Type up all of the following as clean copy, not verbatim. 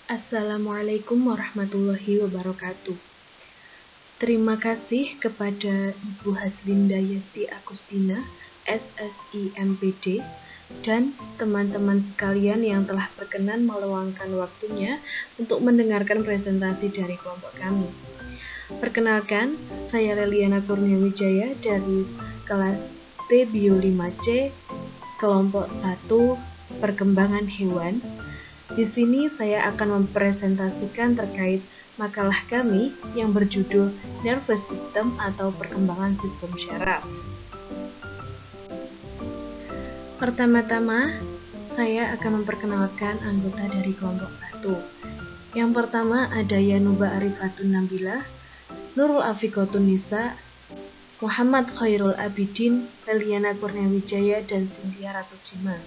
Assalamualaikum warahmatullahi wabarakatuh. Terima kasih kepada Ibu Haslinda Yesti Agustina, SSI MPD, dan teman-teman sekalian yang telah berkenan meluangkan waktunya untuk mendengarkan presentasi dari kelompok kami. Perkenalkan, saya Leliana Kurniawijaya dari kelas T Bio 5C, kelompok 1, Perkembangan Hewan. Di sini saya akan mempresentasikan terkait makalah kami yang berjudul Nervous System atau Perkembangan Sistem Syaraf. Pertama-tama, saya akan memperkenalkan anggota dari kelompok 1. Yang pertama ada Yanuba Arifatun Nabila, Nurul Afiqatun Nisa, Muhammad Khairul Abidin, Leliana Kurniawijaya, dan Cynthia Ratusima.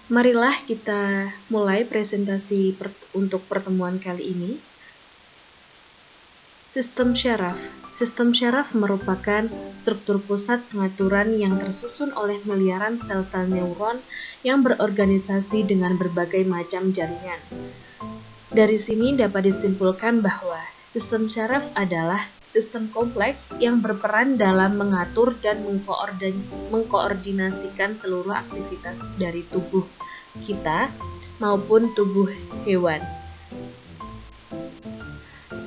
Marilah kita mulai presentasi untuk pertemuan kali ini. Sistem syaraf. Sistem syaraf merupakan struktur pusat pengaturan yang tersusun oleh miliaran sel-sel neuron yang berorganisasi dengan berbagai macam jaringan. Dari sini dapat disimpulkan bahwa sistem syaraf adalah sistem kompleks yang berperan dalam mengatur dan mengkoordinasikan seluruh aktivitas dari tubuh kita maupun tubuh hewan.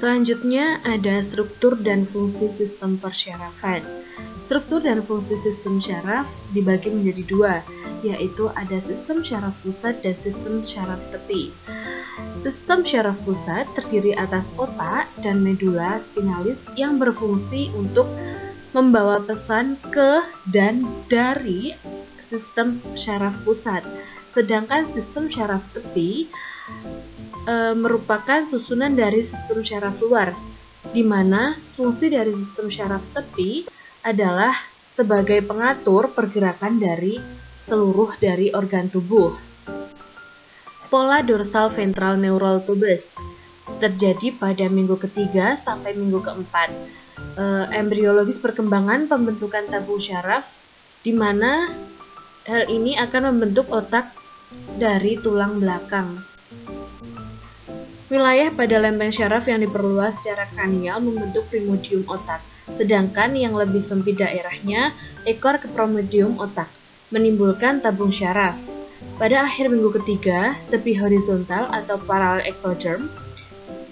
Selanjutnya ada struktur dan fungsi sistem persyarafan. Struktur dan fungsi sistem syaraf dibagi menjadi dua, yaitu ada sistem syaraf pusat dan sistem syaraf tepi. Sistem syaraf pusat terdiri atas otak dan medula spinalis yang berfungsi untuk membawa pesan ke dan dari sistem syaraf pusat. Sedangkan sistem syaraf tepi merupakan susunan dari sistem syaraf luar, di mana fungsi dari sistem syaraf tepi adalah sebagai pengatur pergerakan dari seluruh dari organ tubuh. Pola dorsal ventral neural tubes terjadi pada minggu ketiga sampai minggu keempat. Embriologis perkembangan pembentukan tabung syaraf, di mana hal ini akan membentuk otak dari tulang belakang. Wilayah pada lempeng syaraf yang diperluas secara kranial membentuk primordium otak, sedangkan yang lebih sempit daerahnya ekor kepromedium otak, menimbulkan tabung syaraf. Pada akhir minggu ketiga, tepi horizontal atau paralel ectoderm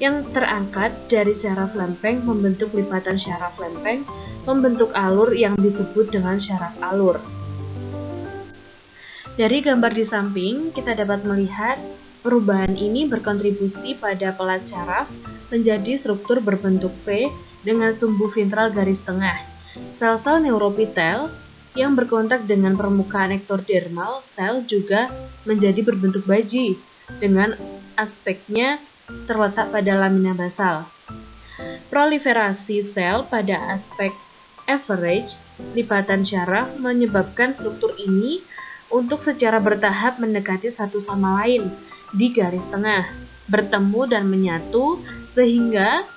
yang terangkat dari syaraf lempeng membentuk lipatan syaraf lempeng, membentuk alur yang disebut dengan syaraf alur. Dari gambar di samping, kita dapat melihat perubahan ini berkontribusi pada pelat syaraf menjadi struktur berbentuk V dengan sumbu ventral garis tengah. Sel-sel neuropitel yang berkontak dengan permukaan ektodermal sel juga menjadi berbentuk baji dengan aspeknya terletak pada lamina basal. Proliferasi sel pada aspek average lipatan syaraf menyebabkan struktur ini untuk secara bertahap mendekati satu sama lain di garis tengah, bertemu dan menyatu sehingga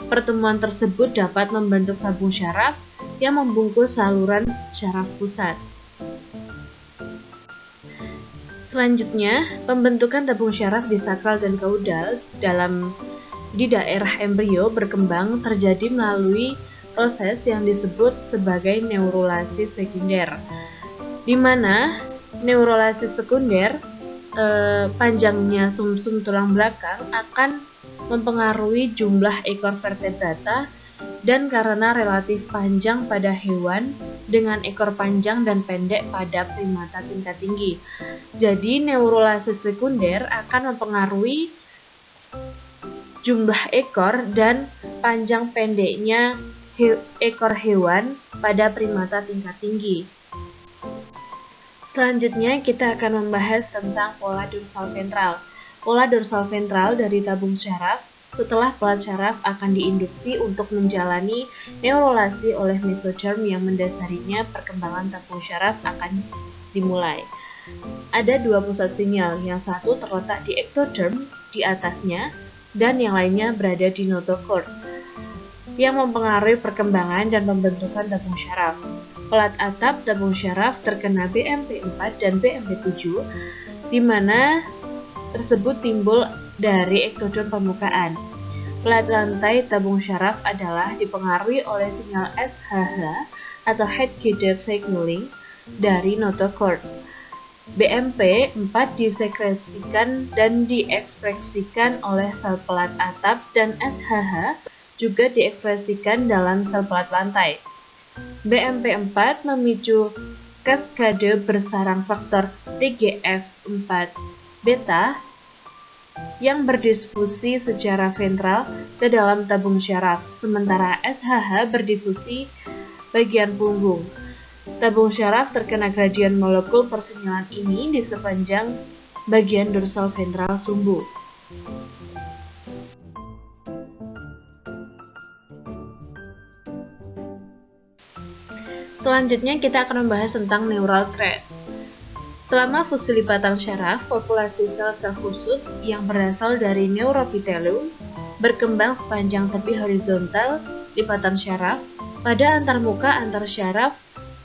pertemuan tersebut dapat membentuk tabung syaraf yang membungkus saluran syaraf pusat. Selanjutnya, pembentukan tabung syaraf di sakral dan kaudal di daerah embrio berkembang terjadi melalui proses yang disebut sebagai neurulasi sekunder, di mana neurulasi sekunder panjangnya sumsum tulang belakang akan mempengaruhi jumlah ekor vertebrata dan karena relatif panjang pada hewan dengan ekor panjang dan pendek pada primata tingkat tinggi. Jadi neurulasi sekunder akan mempengaruhi jumlah ekor dan panjang pendeknya ekor hewan pada primata tingkat tinggi. Selanjutnya kita akan membahas tentang pola dorsal ventral. Pola dorsal ventral dari tabung syaraf setelah pelat syaraf akan diinduksi untuk menjalani neurulasi oleh mesoderm yang mendasarinya perkembangan tabung syaraf akan dimulai. Ada dua pusat sinyal, yang satu terletak di ektoderm di atasnya dan yang lainnya berada di notochord yang mempengaruhi perkembangan dan pembentukan tabung syaraf. Pelat atap tabung syaraf terkena BMP4 dan BMP7 di mana tersebut timbul dari ektodon permukaan. Pelat lantai tabung syaraf adalah dipengaruhi oleh sinyal SHH atau head-guided signaling dari notochord. BMP4 disekresikan dan diekspresikan oleh sel pelat atap dan SHH juga diekspresikan dalam sel pelat lantai. BMP4 memicu kaskade bersarang faktor TGF4 beta yang berdifusi secara ventral ke dalam tabung syaraf, sementara SHH berdifusi bagian punggung. Tabung syaraf terkena gradien molekul persinyalan ini di sepanjang bagian dorsal ventral sumbu. Selanjutnya kita akan membahas tentang neural crest. Selama fusi lipatan syaraf, populasi sel-sel khusus yang berasal dari neuropitelium berkembang sepanjang tepi horizontal lipatan syaraf pada antarmuka antar syaraf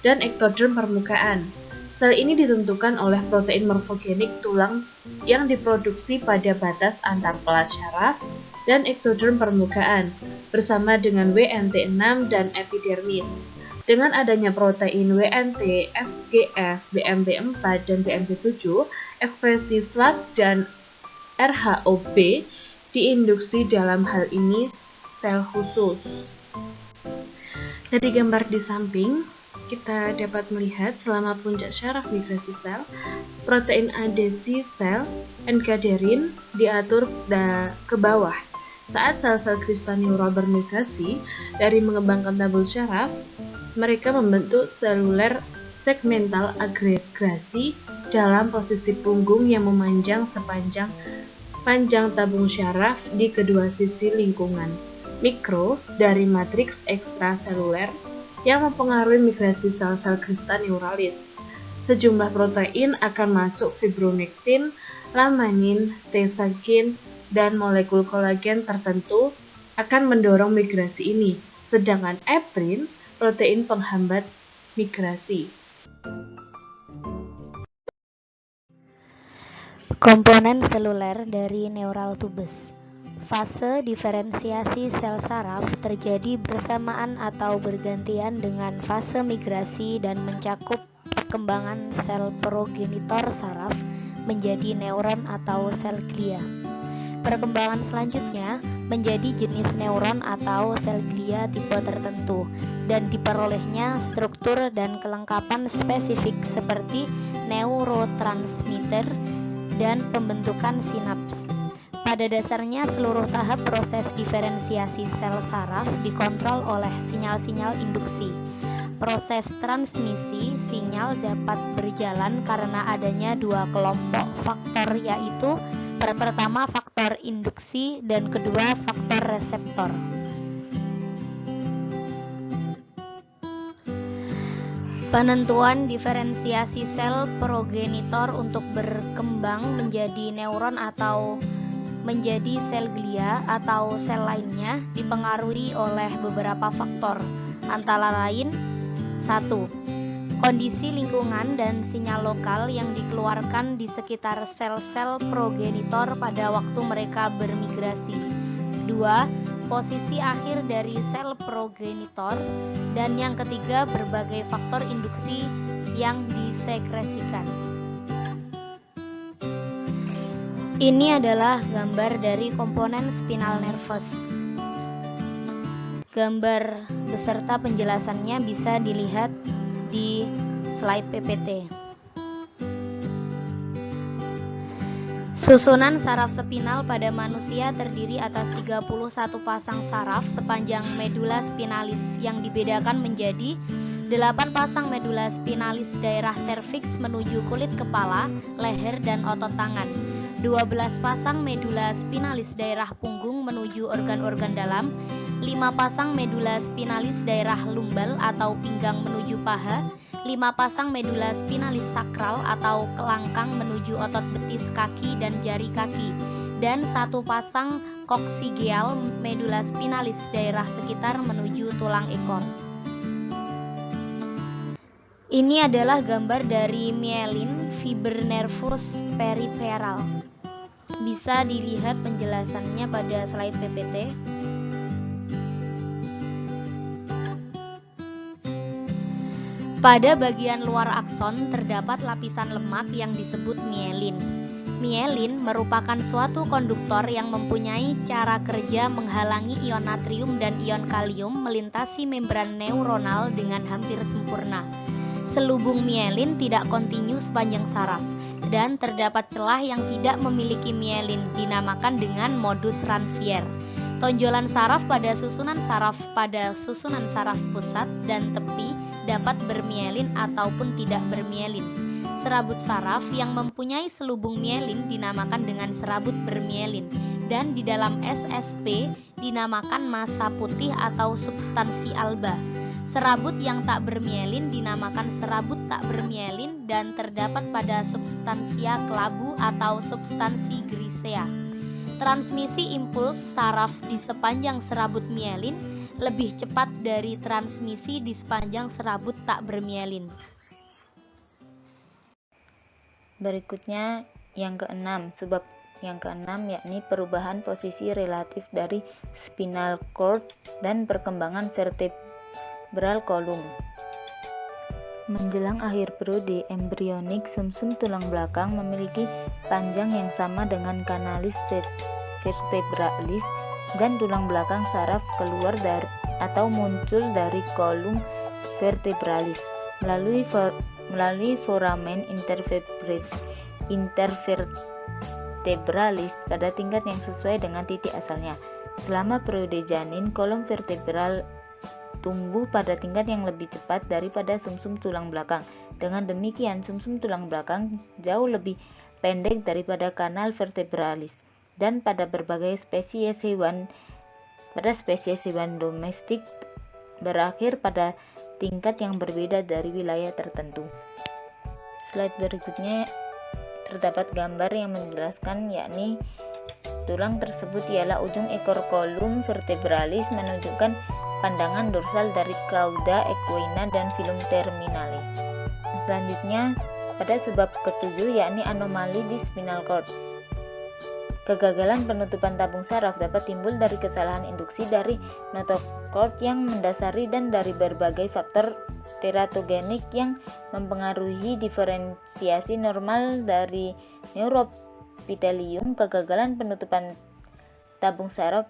dan ektodon permukaan. Sel ini ditentukan oleh protein morfogenik tulang yang diproduksi pada batas antar pelat syaraf dan ektodon permukaan bersama dengan WNT6 dan epidermis. Dengan adanya protein WNT, FGF, BMP4, dan BMP7, ekspresi SLAC dan RHOB diinduksi dalam hal ini sel khusus. Dari gambar di samping, kita dapat melihat selama puncak syaraf migrasi sel, protein adesi sel enkaderin diatur ke bawah. Saat sel-sel kristal neural bermigrasi dari mengembangkan tabung syaraf, mereka membentuk seluler segmental agregasi dalam posisi punggung yang memanjang sepanjang panjang tabung syaraf di kedua sisi lingkungan mikro dari matriks ekstraseluler yang mempengaruhi migrasi sel-sel kristal neuralis. Sejumlah protein akan masuk fibronektin, lamanin, tesagin, dan molekul kolagen tertentu akan mendorong migrasi ini, sedangkan eprin, protein penghambat migrasi. Komponen seluler dari neural tubes. Fase diferensiasi sel saraf terjadi bersamaan atau bergantian dengan fase migrasi dan mencakup perkembangan sel progenitor saraf menjadi neuron atau sel glia. Perkembangan selanjutnya menjadi jenis neuron atau sel glia tipe tertentu dan diperolehnya struktur dan kelengkapan spesifik seperti neurotransmitter dan pembentukan sinaps. Pada dasarnya seluruh tahap proses diferensiasi sel saraf dikontrol oleh sinyal-sinyal induksi. Proses transmisi sinyal dapat berjalan karena adanya dua kelompok faktor, yaitu pertama faktor induksi dan kedua faktor reseptor. Penentuan diferensiasi sel progenitor untuk berkembang menjadi neuron atau menjadi sel glia atau sel lainnya dipengaruhi oleh beberapa faktor, antara lain 1. Kondisi lingkungan dan sinyal lokal yang dikeluarkan di sekitar sel-sel progenitor pada waktu mereka bermigrasi. 2. Posisi akhir dari sel progenitor. Dan yang ketiga, berbagai faktor induksi yang disekresikan. Ini adalah gambar dari komponen spinal nervous. Gambar beserta penjelasannya bisa dilihat di slide PPT. Susunan saraf spinal pada manusia terdiri atas 31 pasang saraf sepanjang medula spinalis yang dibedakan menjadi 8 pasang medula spinalis daerah serviks menuju kulit kepala, leher, dan otot tangan. 12 pasang medula spinalis daerah punggung menuju organ-organ dalam, 5 pasang medula spinalis daerah lumbal atau pinggang menuju paha, 5 pasang medula spinalis sakral atau kelangkang menuju otot betis kaki dan jari kaki, dan 1 pasang koksigeal medula spinalis daerah sekitar menuju tulang ekor. Ini adalah gambar dari myelin fiber nervus peripheral. Bisa dilihat penjelasannya pada slide PPT. Pada bagian luar akson terdapat lapisan lemak yang disebut mielin. Mielin merupakan suatu konduktor yang mempunyai cara kerja menghalangi ion natrium dan ion kalium melintasi membran neuronal dengan hampir sempurna. Selubung mielin tidak kontinu sepanjang saraf, dan terdapat celah yang tidak memiliki mielin, dinamakan dengan modus Ranvier. Tonjolan saraf pada susunan saraf pusat dan tepi dapat bermielin ataupun tidak bermielin. Serabut saraf yang mempunyai selubung mielin dinamakan dengan serabut bermielin, dan di dalam SSP dinamakan massa putih atau substansi alba. Serabut yang tak bermielin dinamakan serabut tak bermielin dan terdapat pada substansia kelabu atau substansi grisea. Transmisi impuls saraf di sepanjang serabut mielin lebih cepat dari transmisi di sepanjang serabut tak bermielin. Berikutnya yang keenam, sebab yang keenam yakni perubahan posisi relatif dari spinal cord dan perkembangan vertebral column. Menjelang akhir periode embrionik, sumsum tulang belakang memiliki panjang yang sama dengan kanalis vertebralis, dan tulang belakang saraf keluar dari atau muncul dari kolum vertebralis melalui foramen intervertebralis pada tingkat yang sesuai dengan titik asalnya. Selama periode janin, kolom vertebral tumbuh pada tingkat yang lebih cepat daripada sumsum tulang belakang. Dengan demikian, sumsum tulang belakang jauh lebih pendek daripada kanal vertebralis. Dan pada spesies hewan domestik berakhir pada tingkat yang berbeda dari wilayah tertentu. Slide berikutnya terdapat gambar yang menjelaskan, yakni tulang tersebut ialah ujung ekor kolum vertebralis menunjukkan pandangan dorsal dari cauda equina dan filum terminale. Selanjutnya pada sebab ketujuh, yakni anomali di spinal cord. Kegagalan penutupan tabung saraf dapat timbul dari kesalahan induksi dari notochord yang mendasari dan dari berbagai faktor teratogenik yang mempengaruhi diferensiasi normal dari neuropitelium. Kegagalan penutupan tabung saraf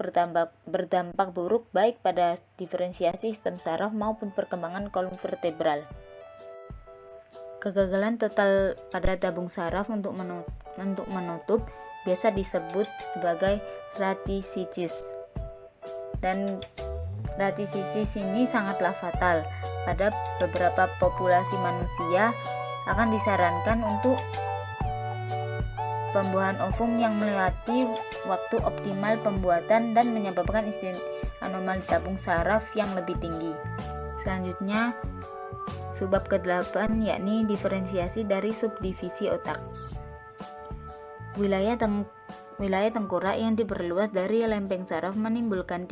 berdampak buruk baik pada diferensiasi sistem saraf maupun perkembangan kolom vertebral. Kegagalan total pada tabung saraf untuk menutup biasa disebut sebagai rhatisitis, dan rhatisitis ini sangatlah fatal. Pada beberapa populasi manusia akan disarankan untuk pembuahan ovum yang melewati waktu optimal pembuatan dan menyebabkan anomali tabung saraf yang lebih tinggi. Selanjutnya sebab ke-8 yakni diferensiasi dari subdivisi otak. Wilayah tengkorak yang diperluas dari lempeng saraf menimbulkan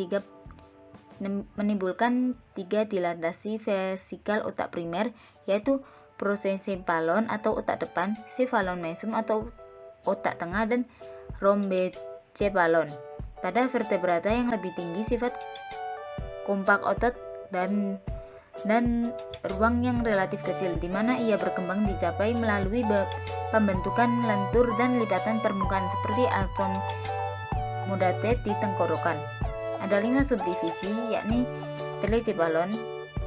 tiga dilatasi vesikal otak primer, yaitu prosencephalon atau otak depan, cephalon mesum atau otak tengah, dan rhombocephalon. Pada vertebrata yang lebih tinggi, sifat kompak otot dan ruang yang relatif kecil, di mana ia berkembang dicapai melalui pembentukan lentur dan lipatan permukaan seperti axon modatet di tenggorokan. Ada 5 subdivisi, yakni telecephalon,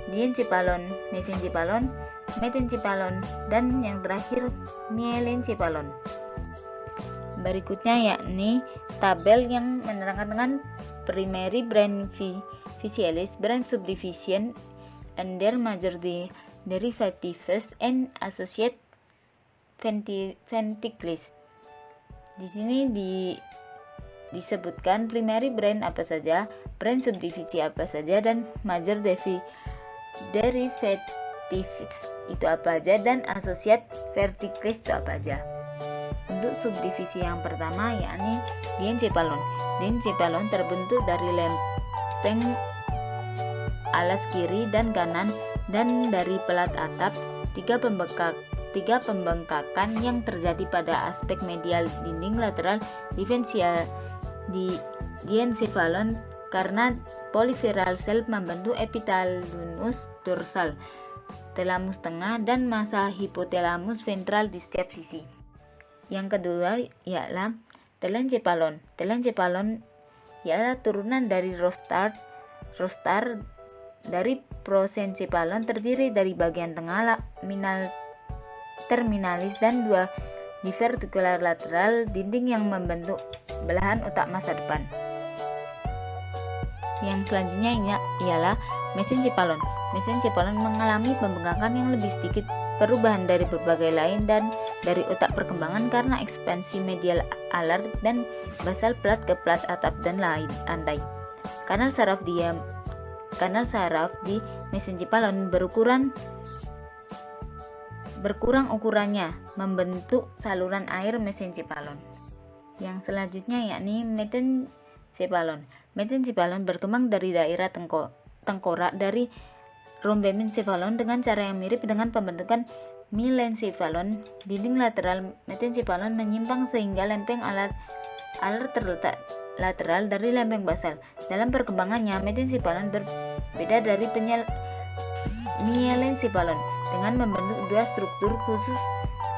diencephalon, mesencephalon, metencephalon, dan yang terakhir mielencephalon. Berikutnya yakni tabel yang menerangkan dengan primary brain visualis, brain subdivision, and their major derivatives and associate ventricles. Di sini disebutkan primary brain apa saja, brain subdivisi apa saja, dan major derivatives itu apa aja, dan associate ventricles itu apa aja. Untuk subdivisi yang pertama yakni diencephalon. Diencephalon terbentuk dari lempeng alas kiri dan kanan dan dari pelat atap, 3 Ketiga, pembengkakan yang terjadi pada aspek medial dinding lateral diencephalon karena poliviral cell membentuk epitalunus dorsal, thalamus tengah, dan massa hipotalamus ventral di setiap sisi. Yang kedua ialah telencephalon. Telencephalon ialah turunan dari rostar dari prosencephalon, terdiri dari bagian tengah terminalis dan dua divertikular lateral dinding yang membentuk belahan otak masa depan. Yang selanjutnya ialah mesencephalon. Mesencephalon mengalami pembengkakan yang lebih sedikit perubahan dari berbagai lain dan dari otak perkembangan karena ekspansi medial alar dan basal plat ke plat atap dan lantai. Kanal saraf di mesencephalon berkurang ukurannya, membentuk saluran air mesencephalon. Yang selanjutnya yakni metencephalon. Metencephalon berkembang dari daerah tengkorak dari rhombencephalon dengan cara yang mirip dengan pembentukan melencephalon. Dinding lateral metencephalon menyimpang sehingga lempeng alar terletak lateral dari lempeng basal. Dalam perkembangannya, metencephalon berbeda dari melencephalon dengan membentuk dua struktur khusus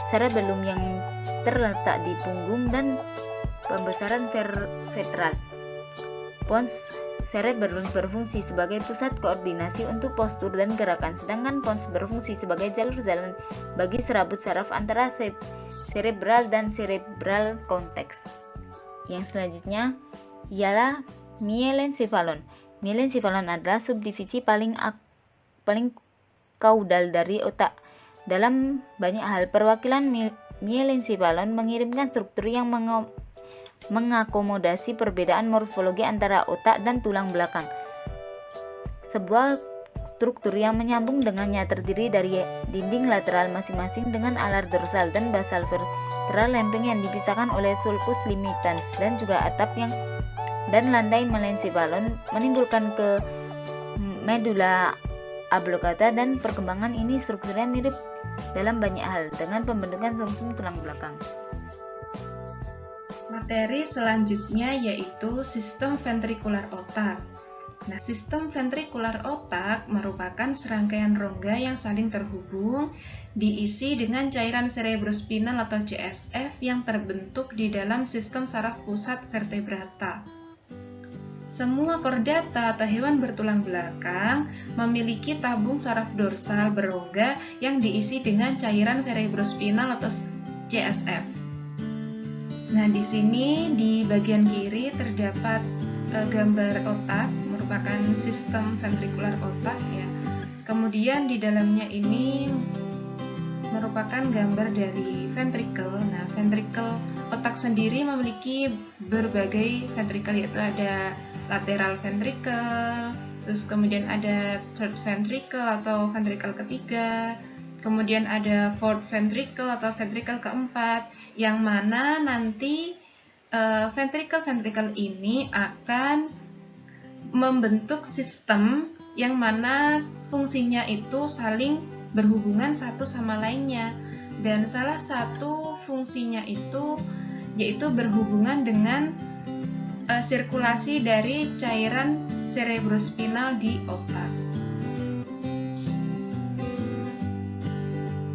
cerebellum yang terletak di punggung dan pembesaran ventral. Pons cerebellum berfungsi sebagai pusat koordinasi untuk postur dan gerakan, sedangkan pons berfungsi sebagai jalur jalan bagi serabut saraf antara cerebral dan cerebral cortex. Yang selanjutnya ialah myelencephalon. Myelencephalon adalah subdivisi paling kaudal dari otak. Dalam banyak hal, perwakilan myelencephalon mengirimkan struktur yang mengakomodasi perbedaan morfologi antara otak dan tulang belakang. Sebuah struktur yang menyambung dengannya terdiri dari dinding lateral masing-masing dengan alar dorsal dan basal ventral lempeng yang dipisahkan oleh sulcus limitans dan juga atap dan lantai melencephalon menimbulkan ke medulla oblongata, dan perkembangan ini strukturnya mirip dalam banyak hal dengan pembentukan sumsum tulang belakang. Materi selanjutnya yaitu sistem ventrikular otak. Nah, sistem ventrikular otak merupakan serangkaian rongga yang saling terhubung, diisi dengan cairan cerebrospinal atau CSF yang terbentuk di dalam sistem saraf pusat vertebrata. Semua chordata atau hewan bertulang belakang memiliki tabung saraf dorsal berongga yang diisi dengan cairan cerebrospinal atau CSF. Nah, di sini di bagian kiri terdapat gambar otak, merupakan sistem ventrikular otak ya. Kemudian di dalamnya ini merupakan gambar dari ventricle. Nah, ventricle otak sendiri memiliki berbagai ventricle, yaitu ada lateral ventricle, terus kemudian ada third ventricle atau ventricle ketiga, kemudian ada fourth ventricle atau ventricle keempat, yang mana nanti ventricle ini akan membentuk sistem yang mana fungsinya itu saling berhubungan satu sama lainnya, dan salah satu fungsinya itu yaitu berhubungan dengan sirkulasi dari cairan cerebrospinal di otak.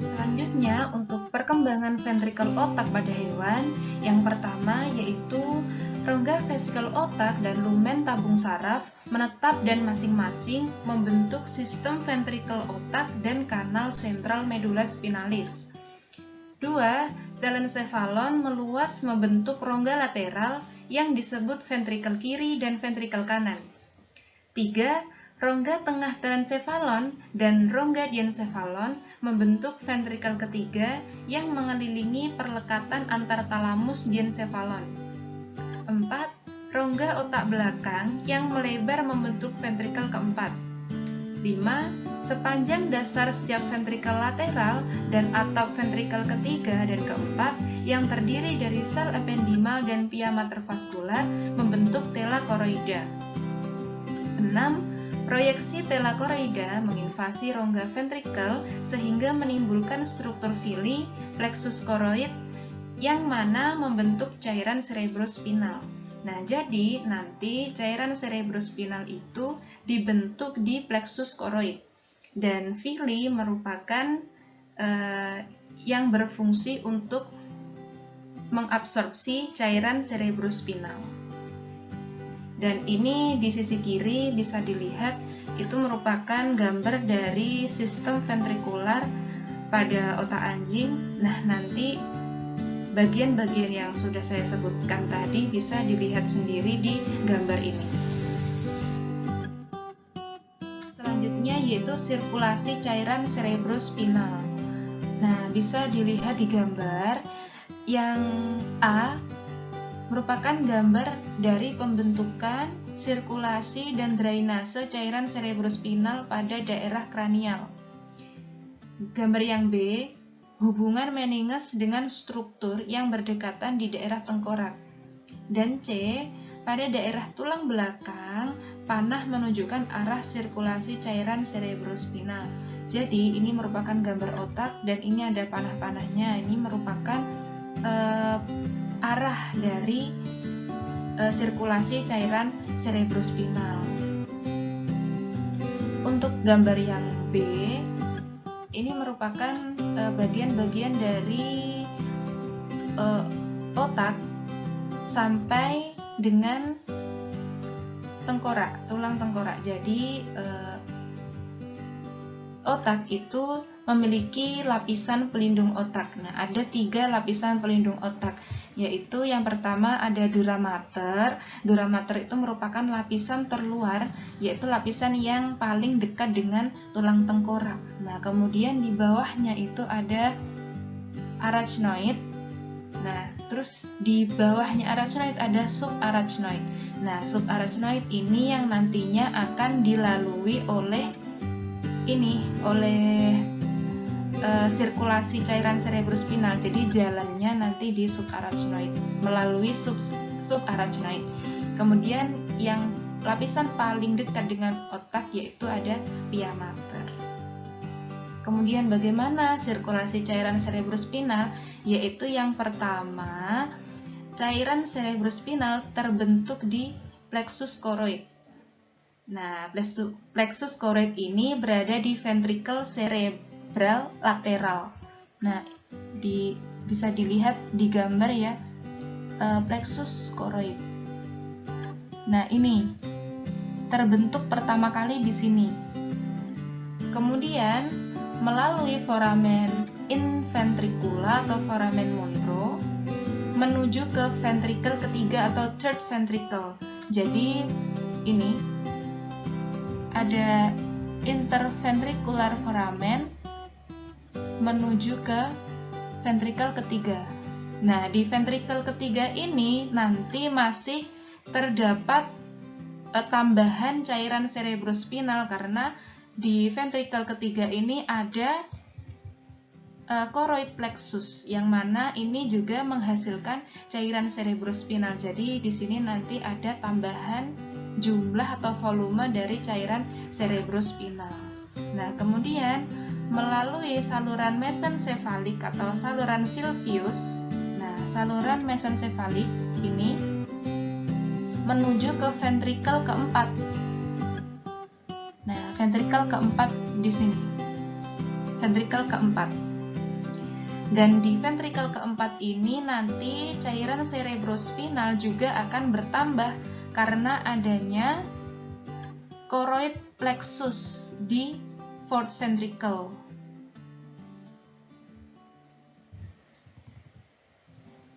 Selanjutnya, untuk perkembangan ventrikel otak pada hewan, yang pertama yaitu rongga vesikel otak dan lumen tabung saraf menetap dan masing-masing membentuk sistem ventrikel otak dan kanal sentral medulla spinalis. 2. Telencephalon meluas membentuk rongga lateral yang disebut ventrikel kiri dan ventrikel kanan. 3. Rongga tengah telencephalon dan rongga diencephalon membentuk ventrikel ketiga yang mengelilingi perlekatan antar talamus diencephalon. 4. Rongga otak belakang yang melebar membentuk ventrikel keempat. 5. Sepanjang dasar setiap ventrikel lateral dan atap ventrikel ketiga dan keempat yang terdiri dari sel ependimal dan pia matervaskular membentuk tela koroida. 6. Proyeksi telakoroida menginvasi rongga ventrikel sehingga menimbulkan struktur villi plexus koroid yang mana membentuk cairan cerebrospinal. Nah, jadi nanti cairan cerebrospinal itu dibentuk di plexus koroid. Dan villi merupakan yang berfungsi untuk mengabsorpsi cairan cerebrospinal. Dan ini di sisi kiri bisa dilihat itu merupakan gambar dari sistem ventrikular pada otak anjing. Nah, nanti bagian-bagian yang sudah saya sebutkan tadi bisa dilihat sendiri di gambar ini. Selanjutnya yaitu sirkulasi cairan cerebrospinal. Nah, bisa dilihat di gambar yang A merupakan gambar dari pembentukan, sirkulasi, dan drainase cairan cerebrospinal pada daerah kranial. Gambar yang B, hubungan meninges dengan struktur yang berdekatan di daerah tengkorak. Dan C, pada daerah tulang belakang, panah menunjukkan arah sirkulasi cairan cerebrospinal. Jadi, ini merupakan gambar otak dan ini ada panah-panahnya. Ini merupakan arah dari sirkulasi cairan cerebrospinal. Untuk gambar yang B, ini merupakan bagian-bagian dari otak sampai dengan tengkorak, tulang tengkorak. Jadi otak itu memiliki lapisan pelindung otak. Nah, ada 3 lapisan pelindung otak, yaitu yang pertama ada dura mater. Dura mater itu merupakan lapisan terluar, yaitu lapisan yang paling dekat dengan tulang tengkorak. Nah, kemudian di bawahnya itu ada arachnoid. Nah, terus di bawahnya arachnoid ada subarachnoid. Nah, subarachnoid ini yang nantinya akan dilalui oleh sirkulasi cairan cerebrospinal. Jadi jalannya nanti di subarachnoid, melalui subarachnoid. Kemudian yang lapisan paling dekat dengan otak yaitu ada pia mater. Kemudian bagaimana sirkulasi cairan cerebrospinal? Yaitu yang pertama, cairan cerebrospinal terbentuk di plexus koroid. Nah, plexus koroid ini berada di ventrikel cerebral lateral. Nah, bisa dilihat di gambar ya, plexus koroid. Nah, ini terbentuk pertama kali di sini. Kemudian melalui foramen inventricula atau foramen Monro menuju ke ventrikel ketiga atau third ventricle. Jadi ini ada interventricular foramen menuju ke ventrikel ketiga. Nah, di ventrikel ketiga ini nanti masih terdapat tambahan cairan cerebrospinal karena di ventrikel ketiga ini ada koroid plexus yang mana ini juga menghasilkan cairan cerebrospinal. Jadi di sini nanti ada tambahan jumlah atau volume dari cairan cerebrospinal. Nah, kemudian melalui saluran mesencefalik atau saluran Sylvius. Nah, saluran mesencefalik ini menuju ke ventrikel keempat. Nah, ventrikel keempat di sini. Ventrikel keempat. Dan di ventrikel keempat ini nanti cairan cerebrospinal juga akan bertambah karena adanya koroid plexus di fourth ventricle.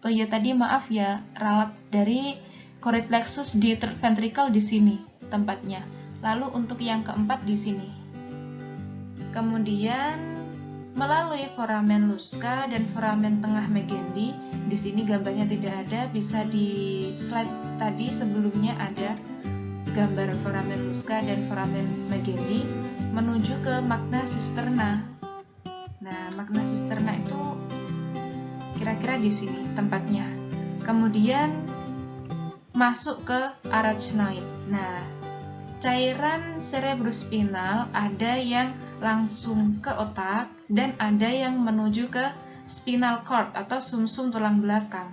Oh iya, tadi maaf ya, ralat dari koroid plexus di third ventricle di sini tempatnya. Lalu untuk yang keempat di sini. Kemudian melalui foramen Lusca dan foramen tengah Megendi. Di sini gambarnya tidak ada, bisa di slide tadi sebelumnya ada gambar foramen Lusca dan foramen Megendi menuju ke magna cisterna. Nah, magna cisterna itu kira-kira di sini tempatnya. Kemudian masuk ke arachnoid. Nah, cairan cerebrospinal ada yang langsung ke otak dan ada yang menuju ke spinal cord atau sumsum tulang belakang.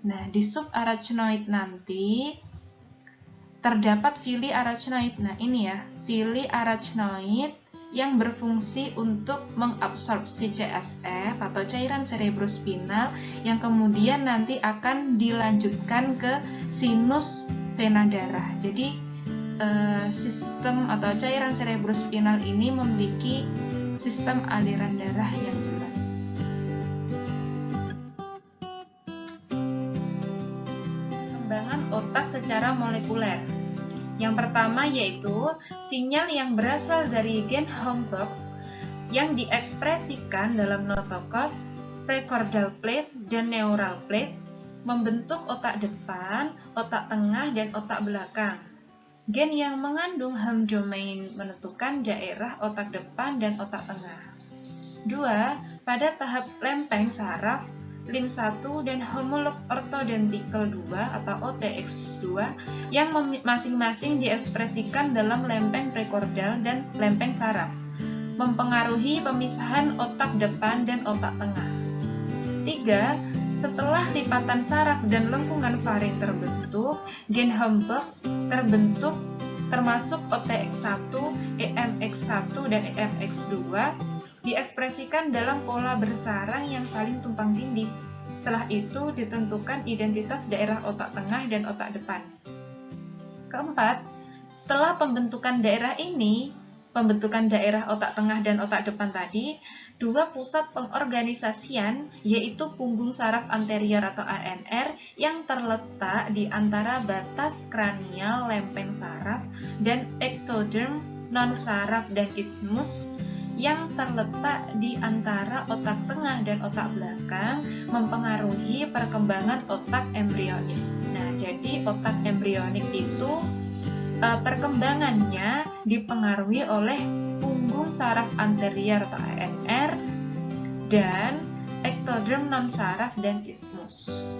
Nah, di subarachnoid nanti terdapat villi arachnoid. Nah, ini ya, villi arachnoid yang berfungsi untuk mengabsorpsi CSF atau cairan cerebrospinal yang kemudian nanti akan dilanjutkan ke sinus vena darah. Jadi sistem atau cairan cerebrospinal ini memiliki sistem aliran darah yang jelas. Perkembangan otak secara molekuler. Yang pertama yaitu sinyal yang berasal dari gen Homebox yang diekspresikan dalam notochord, precaudal plate, dan neural plate membentuk otak depan, otak tengah, dan otak belakang. Gen yang mengandung home domain menentukan daerah otak depan dan otak tengah. 2. Pada tahap lempeng saraf, lim 1 dan homolog orthodentical 2 atau OTX2 yang masing-masing diekspresikan dalam lempeng precaudal dan lempeng saraf, mempengaruhi pemisahan otak depan dan otak tengah. 3. Setelah lipatan saraf dan lengkungan faring terbentuk, gen Homebox terbentuk termasuk OTX1, EMX1, dan EMX2 diekspresikan dalam pola bersarang yang saling tumpang tindih. Setelah itu ditentukan identitas daerah otak tengah dan otak depan. 4. Setelah pembentukan daerah otak tengah dan otak depan tadi, 2 pusat pengorganisasian yaitu punggung saraf anterior atau ANR yang terletak di antara batas kranial lempeng saraf dan ektoderm non saraf dan isthmus yang terletak di antara otak tengah dan otak belakang mempengaruhi perkembangan otak embrionik. Nah, jadi otak embrionik itu perkembangannya dipengaruhi oleh punggung saraf anterior atau ANR dan ektoderm non saraf dan isthmus.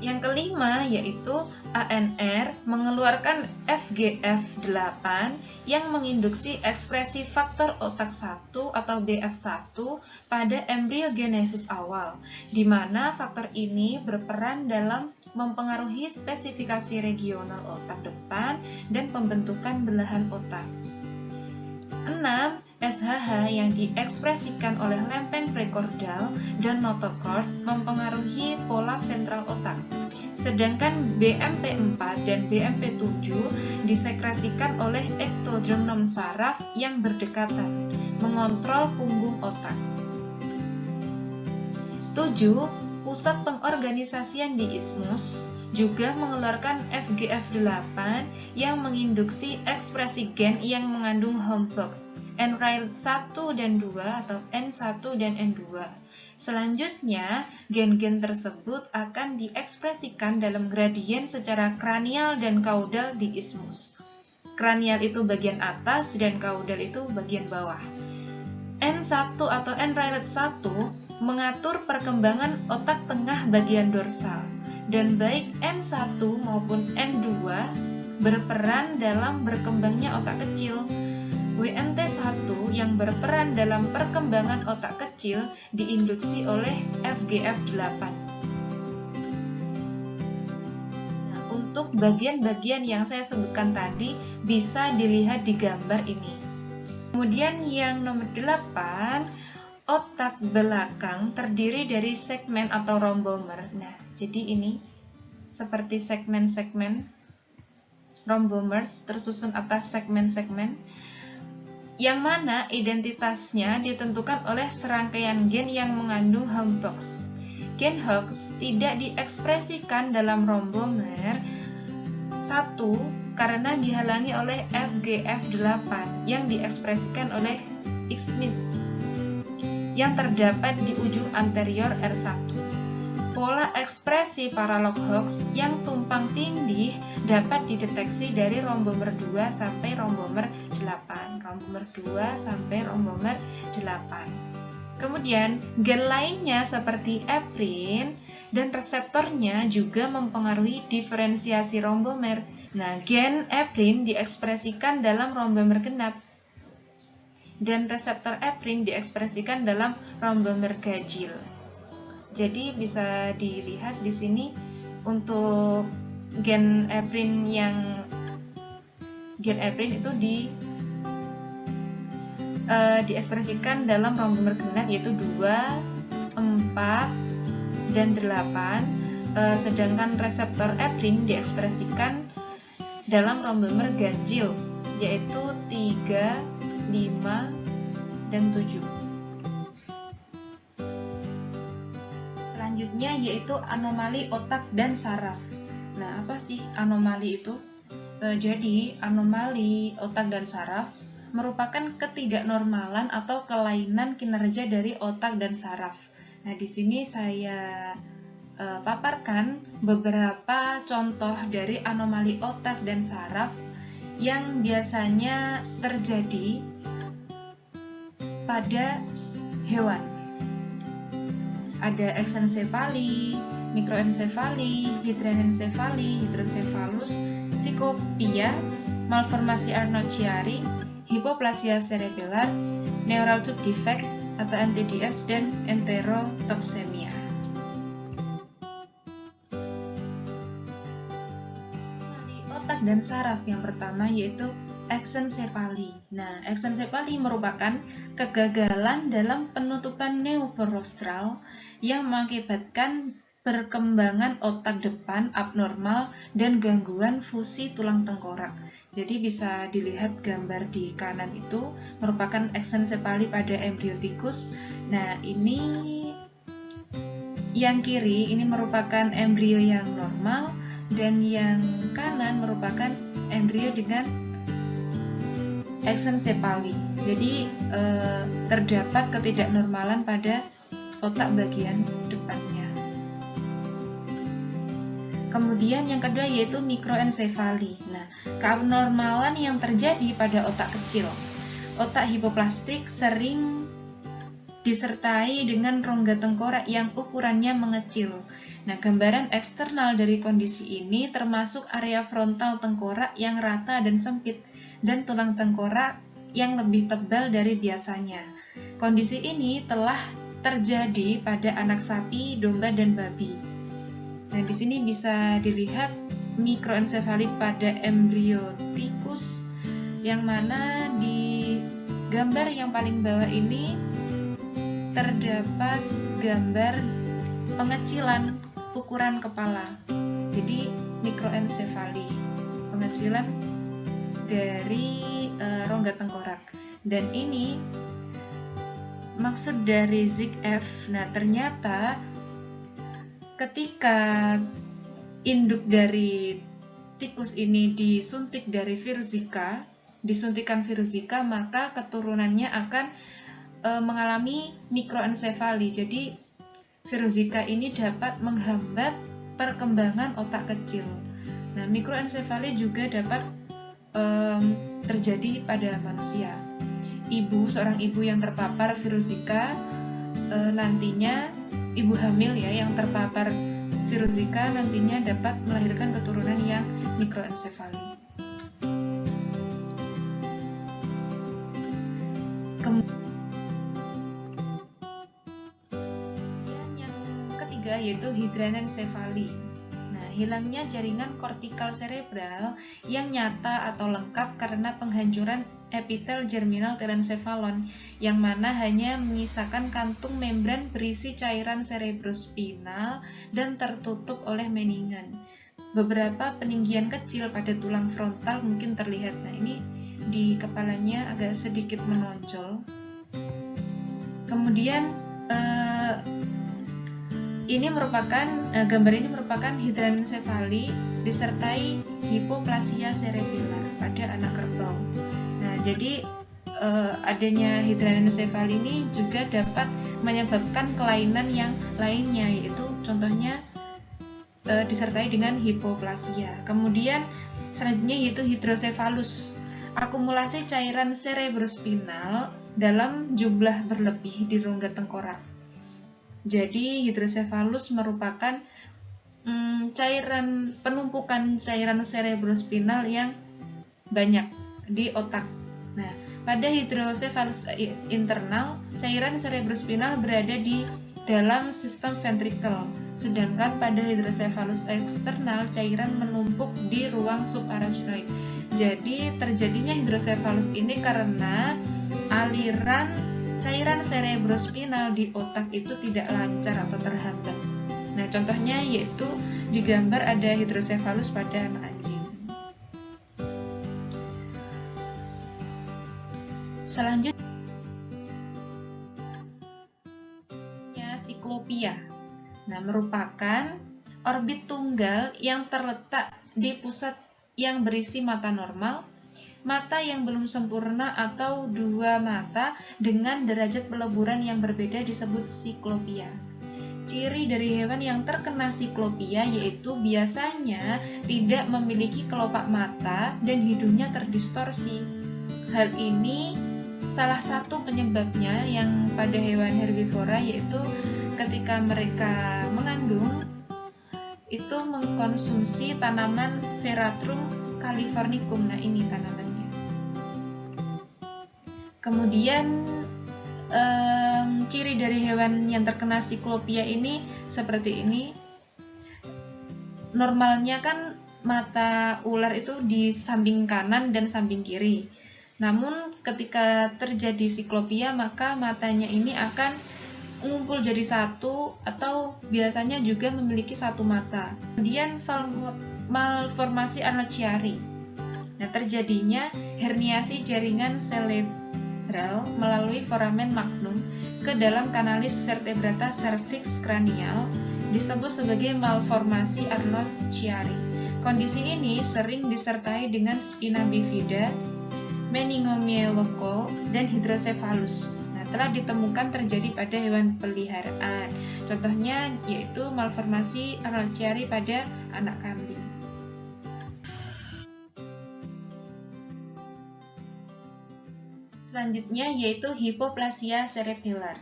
Yang kelima yaitu ANR mengeluarkan FGF8 yang menginduksi ekspresi faktor otak 1 atau BF1 pada embriogenesis awal, di mana faktor ini berperan dalam mempengaruhi spesifikasi regional otak depan dan pembentukan belahan otak. 6. SHH yang diekspresikan oleh lempeng precaudal dan notochord mempengaruhi pola ventral otak. Sedangkan BMP4 dan BMP7 disekresikan oleh ektoderm non saraf yang berdekatan, mengontrol punggung otak. 7. Pusat pengorganisasian di isthmus juga mengeluarkan FGF8 yang menginduksi ekspresi gen yang mengandung Homebox, NRAIL1 dan 2 atau N1 dan N2. Selanjutnya, gen-gen tersebut akan diekspresikan dalam gradien secara kranial dan kaudal di isthmus. Kranial itu bagian atas dan kaudal itu bagian bawah. N1 atau NRAIL1 mengatur perkembangan otak tengah bagian dorsal, dan baik N1 maupun N2 berperan dalam berkembangnya otak kecil. WNT1 yang berperan dalam perkembangan otak kecil diinduksi oleh FGF8. Nah, untuk bagian-bagian yang saya sebutkan tadi bisa dilihat di gambar ini. Kemudian yang nomor 8, otak belakang terdiri dari segmen atau rhombomer. Nah, jadi ini seperti segmen-segmen rhombomers tersusun atas segmen-segmen, yang mana identitasnya ditentukan oleh serangkaian gen yang mengandung Homebox. Gen Hox tidak diekspresikan dalam rhombomer 1 karena dihalangi oleh FGF8 yang diekspresikan oleh IXMID yang terdapat di ujung anterior R1. Pola ekspresi paralog Hox yang tumpang tindih dapat dideteksi dari rhombomer 2 sampai rhombomer 8. Rhombomer 2 sampai rhombomer 8. Kemudian, gen lainnya seperti eprin dan reseptornya juga mempengaruhi diferensiasi rombomer. Nah, gen eprin diekspresikan dalam rombomer genap dan reseptor eprin diekspresikan dalam rombomer ganjil. Jadi bisa dilihat di sini untuk gen eprin itu diekspresikan dalam rombomer genap yaitu 2, 4, dan 8, sedangkan reseptor eprin diekspresikan dalam rombomer ganjil yaitu 3, 5, dan 7. Selanjutnya yaitu anomali otak dan saraf. Nah, apa sih anomali itu? Jadi, anomali otak dan saraf merupakan ketidaknormalan atau kelainan kinerja dari otak dan saraf. Nah, di sini saya paparkan beberapa contoh dari anomali otak dan saraf yang biasanya terjadi pada hewan. Ada eksensefali, mikroensefali, hidranensefali, hidrosefalus, psikopia, malformasi Arnold-Chiari, hipoplasia cerebellar, neural tube defect atau NTDS, dan enterotoksemia. Otak dan saraf yang pertama yaitu eksensefali. Nah, eksensefali merupakan kegagalan dalam penutupan neuroprostral yang mengakibatkan perkembangan otak depan abnormal dan gangguan fusi tulang tengkorak. Jadi bisa dilihat gambar di kanan itu merupakan eksensefali pada embrio tikus. Nah, ini yang kiri ini merupakan embrio yang normal dan yang kanan merupakan embrio dengan eksensefali. Jadi terdapat ketidaknormalan pada otak bagian depannya. Kemudian yang kedua yaitu mikroensefali. Nah, keabnormalan yang terjadi pada otak kecil. Otak hipoplastik sering disertai dengan rongga tengkorak yang ukurannya mengecil. Nah, gambaran eksternal dari kondisi ini termasuk area frontal tengkorak yang rata dan sempit dan tulang tengkorak yang lebih tebal dari biasanya. Kondisi ini telah terjadi pada anak sapi, domba, dan babi. Nah, di sini bisa dilihat mikroensefali pada embrio tikus, yang mana di gambar yang paling bawah ini terdapat gambar pengecilan ukuran kepala. Jadi mikroensefali, pengecilan dari rongga tengkorak. Dan ini maksud dari ZIG-F. Nah, ternyata ketika induk dari tikus ini disuntik dari virus Zika, disuntikan virus Zika, maka keturunannya akan mengalami mikroensefali. Jadi virus Zika ini dapat menghambat perkembangan otak kecil. Nah, mikroensefali juga dapat terjadi pada manusia. Seorang ibu yang terpapar virus Zika nantinya ibu hamil ya yang terpapar virus Zika nantinya dapat melahirkan keturunan yang mikroensefali. Kemudian yang ketiga yaitu hidranensefali. Nah, hilangnya jaringan kortikal cerebral yang nyata atau lengkap karena penghancuran epitel germinal telencephalon, yang mana hanya menyisakan kantung membran berisi cairan cerebrospinal dan tertutup oleh meningan. Beberapa peninggian kecil pada tulang frontal mungkin terlihat. Nah, ini di kepalanya agak sedikit menonjol. Kemudian gambar ini merupakan hidranensefali disertai hipoplasia cerebellar pada anak kerbau. Nah, jadi adanya hidranensefali ini juga dapat menyebabkan kelainan yang lainnya, yaitu contohnya disertai dengan hipoplasia. Kemudian selanjutnya yaitu hidrosefalus, akumulasi cairan cerebrospinal dalam jumlah berlebih di rongga tengkorak. Jadi hidrosefalus merupakan penumpukan cairan cerebrospinal yang banyak di otak. Nah, pada hidrosefalus internal, cairan cerebrospinal berada di dalam sistem ventrikel, sedangkan pada hidrosefalus eksternal cairan menumpuk di ruang subarachnoid. Jadi terjadinya hidrosefalus ini karena aliran cairan cerebrospinal di otak itu tidak lancar atau terhambat. Nah, contohnya yaitu di gambar ada hidrosefalus pada anak anjing. Selanjutnya siklopia. Nah, merupakan orbit tunggal yang terletak di pusat yang berisi mata normal, mata yang belum sempurna atau dua mata dengan derajat peleburan yang berbeda disebut siklopia. Ciri dari hewan yang terkena siklopia yaitu biasanya tidak memiliki kelopak mata dan hidungnya terdistorsi. Hal ini salah satu penyebabnya yang pada hewan herbivora yaitu ketika mereka mengandung itu mengkonsumsi tanaman Veratrum californicum. Nah, ini tanamannya. Kemudian ciri dari hewan yang terkena siklopia ini seperti ini. Normalnya kan mata ular itu di samping kanan dan samping kiri. Namun ketika terjadi siklopia maka matanya ini akan mengumpul jadi satu atau biasanya juga memiliki satu mata. Kemudian malformasi Arnold Chiari. Nah, terjadinya herniasi jaringan cerebral melalui foramen magnum ke dalam kanalis vertebrata cervix cranial disebut sebagai malformasi Arnold Chiari. Kondisi ini sering disertai dengan spina bifida, meningomyelocele, dan hidrosefalus. Telah ditemukan terjadi pada hewan peliharaan. Contohnya yaitu malformasi Arnold Chiari pada anak kambing. Selanjutnya yaitu hipoplasia cerebellar.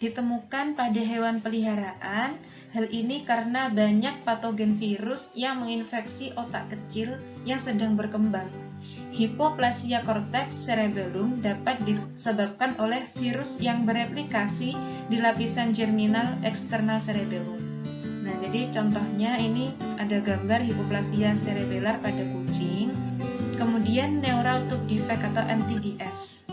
Ditemukan pada hewan peliharaan. Hal ini karena banyak patogen virus yang menginfeksi otak kecil yang sedang berkembang. Hipoplasia cortex cerebellum dapat disebabkan oleh virus yang bereplikasi di lapisan germinal eksternal cerebellum. Nah, jadi contohnya ini ada gambar hipoplasia cerebellar pada kucing. Kemudian neural tube defect atau NTDS.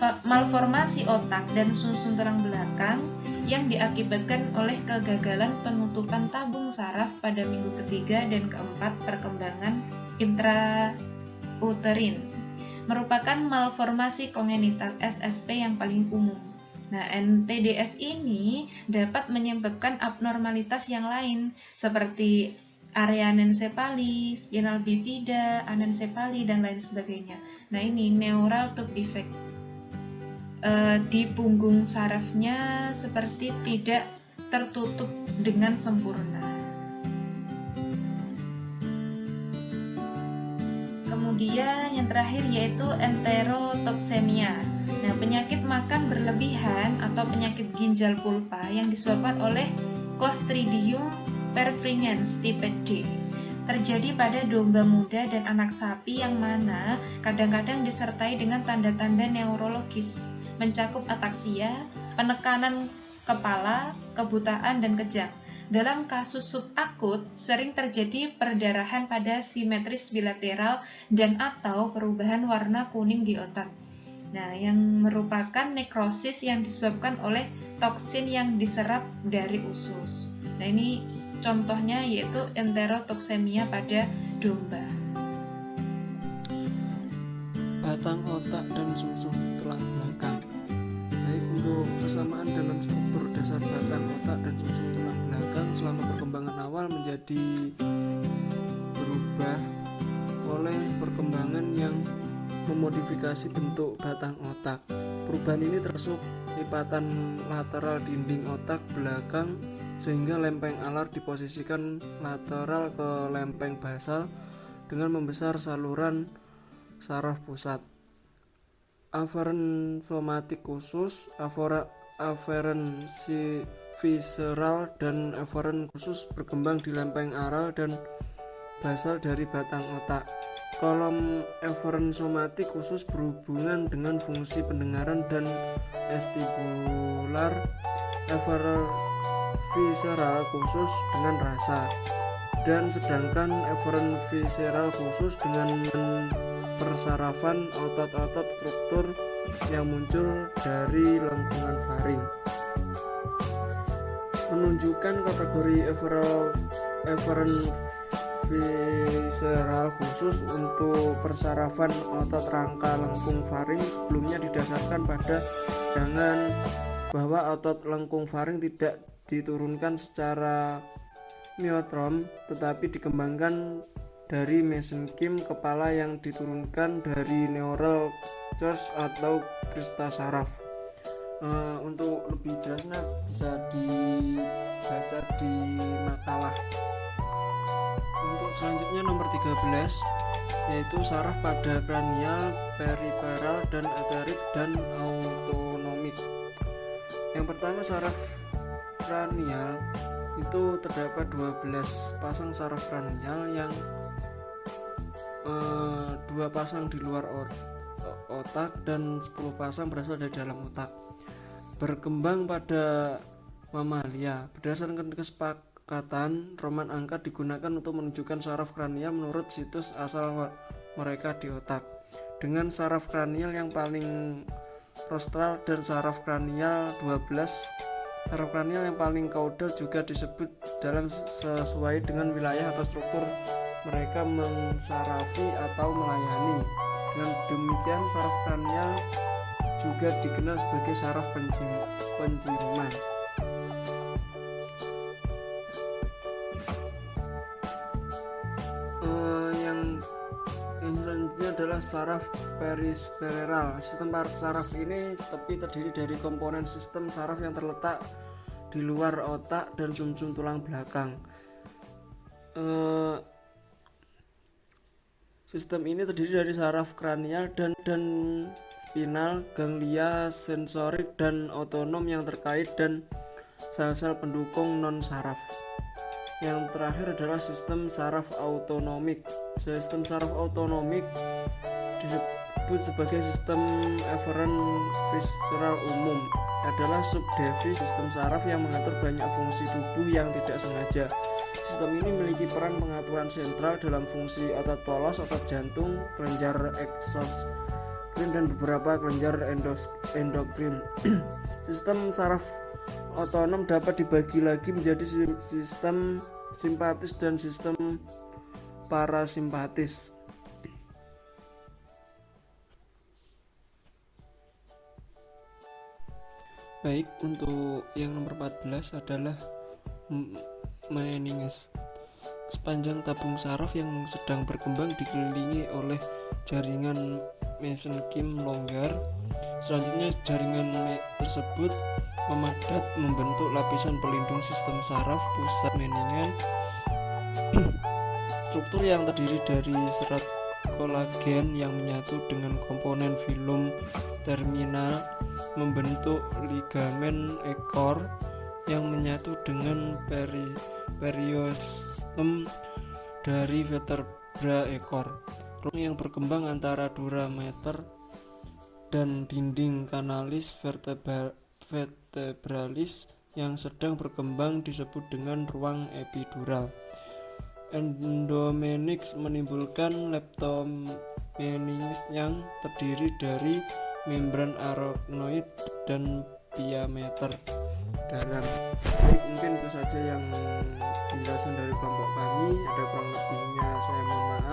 Nah, malformasi otak dan sumsum tulang belakang yang diakibatkan oleh kegagalan penutupan tabung saraf pada minggu ketiga dan keempat perkembangan intrauterin merupakan malformasi kongenital SSP yang paling umum. Nah, NTDS ini dapat menyebabkan abnormalitas yang lain seperti area anencefali, spinal bifida, anencefali, dan lain sebagainya. Nah, ini neural tube defect. Di punggung sarafnya seperti tidak tertutup dengan sempurna. Kemudian yang terakhir yaitu enterotoxemia. Nah, penyakit makan berlebihan atau penyakit ginjal pulpa yang disebabkan oleh Clostridium perfringens tipe D terjadi pada domba muda dan anak sapi yang mana kadang-kadang disertai dengan tanda-tanda neurologis, mencakup ataksia, penekanan kepala, kebutaan, dan kejang. Dalam kasus subakut, sering terjadi perdarahan pada simetris bilateral dan atau perubahan warna kuning di otak. Nah, yang merupakan nekrosis yang disebabkan oleh toksin yang diserap dari usus. Nah, ini contohnya yaitu enterotoxemia pada domba. Batang otak dan sumsum tulang belakang. Baik untuk kesamaan dalam struktur dasar batang otak dan sumsum tulang belakang selama perkembangan awal menjadi berubah oleh perkembangan yang memodifikasi bentuk batang otak. Perubahan ini termasuk lipatan lateral dinding otak belakang sehingga lempeng alar diposisikan lateral ke lempeng basal dengan membesar saluran saraf pusat. aferen somatik khusus, aferen visceral, dan aferen khusus berkembang di lempeng aral dan basal dari batang otak. Kolom eferen somatik khusus berhubungan dengan fungsi pendengaran dan vestibular, eferen visceral khusus dengan rasa, dan sedangkan eferen visceral khusus dengan persarafan otot-otot struktur yang muncul dari lengkungan faring. Menunjukkan kategori eferen visceral khusus untuk persarafan otot rangka lengkung faring sebelumnya didasarkan pada pandangan bahwa otot lengkung faring tidak diturunkan secara myotrom tetapi dikembangkan dari mesenkim kepala yang diturunkan dari neural cortex atau krista saraf. Untuk lebih jelasnya bisa dibaca di makalah. Untuk selanjutnya nomor 13 yaitu saraf pada kranial, periferal, dan eterik dan autonomik. Yang pertama saraf kranial itu terdapat 12 pasang saraf kranial yang 2 pasang di luar otak dan 10 pasang berasal dari dalam otak. Berkembang pada mamalia berdasarkan kesepakatan Roman angka digunakan untuk menunjukkan saraf kranial menurut situs asal mereka di otak, dengan saraf kranial yang paling rostral dan saraf kranial 12. Saraf kranial yang paling kaudal juga disebut dalam sesuai dengan wilayah atau struktur mereka mensarafi atau melayani. Dengan demikian saraf kranial juga dikenal sebagai saraf penciuman. Yang selanjutnya adalah saraf periferal. Sistem saraf ini terdiri dari komponen sistem saraf yang terletak di luar otak dan sumsum tulang belakang. Sistem ini terdiri dari saraf kranial dan spinal, ganglia sensorik dan otonom yang terkait, dan sel-sel pendukung non-saraf. Yang terakhir adalah sistem saraf autonomik. Sistem saraf autonomik disebut sebagai sistem eferen visceral umum, adalah subdivisi sistem saraf yang mengatur banyak fungsi tubuh yang tidak sengaja. Sistem ini memiliki peran pengaturan sentral dalam fungsi otot polos, otot jantung, kelenjar eksokrin, dan beberapa kelenjar endokrin. Sistem saraf otonom dapat dibagi lagi menjadi sistem simpatis dan sistem parasimpatis. Baik, untuk yang nomor 14 adalah meninges. Sepanjang tabung saraf yang sedang berkembang dikelilingi oleh jaringan mesenkim longgar. Selanjutnya jaringan tersebut memadat membentuk lapisan pelindung sistem saraf pusat meningen. Struktur yang terdiri dari serat kolagen yang menyatu dengan komponen filum terminal membentuk ligamen ekor yang menyatu dengan periostem dari vertebra ekor. Ruang yang berkembang antara dura mater dan dinding kanalis vertebralis yang sedang berkembang disebut dengan ruang epidural. Endomeninx menimbulkan leptomeninx yang terdiri dari membran arachnoid dan diameter dalam. Baik, mungkin itu saja yang penjelasan dari kelompok kami. Ada kurang lebihnya saya mohon maaf.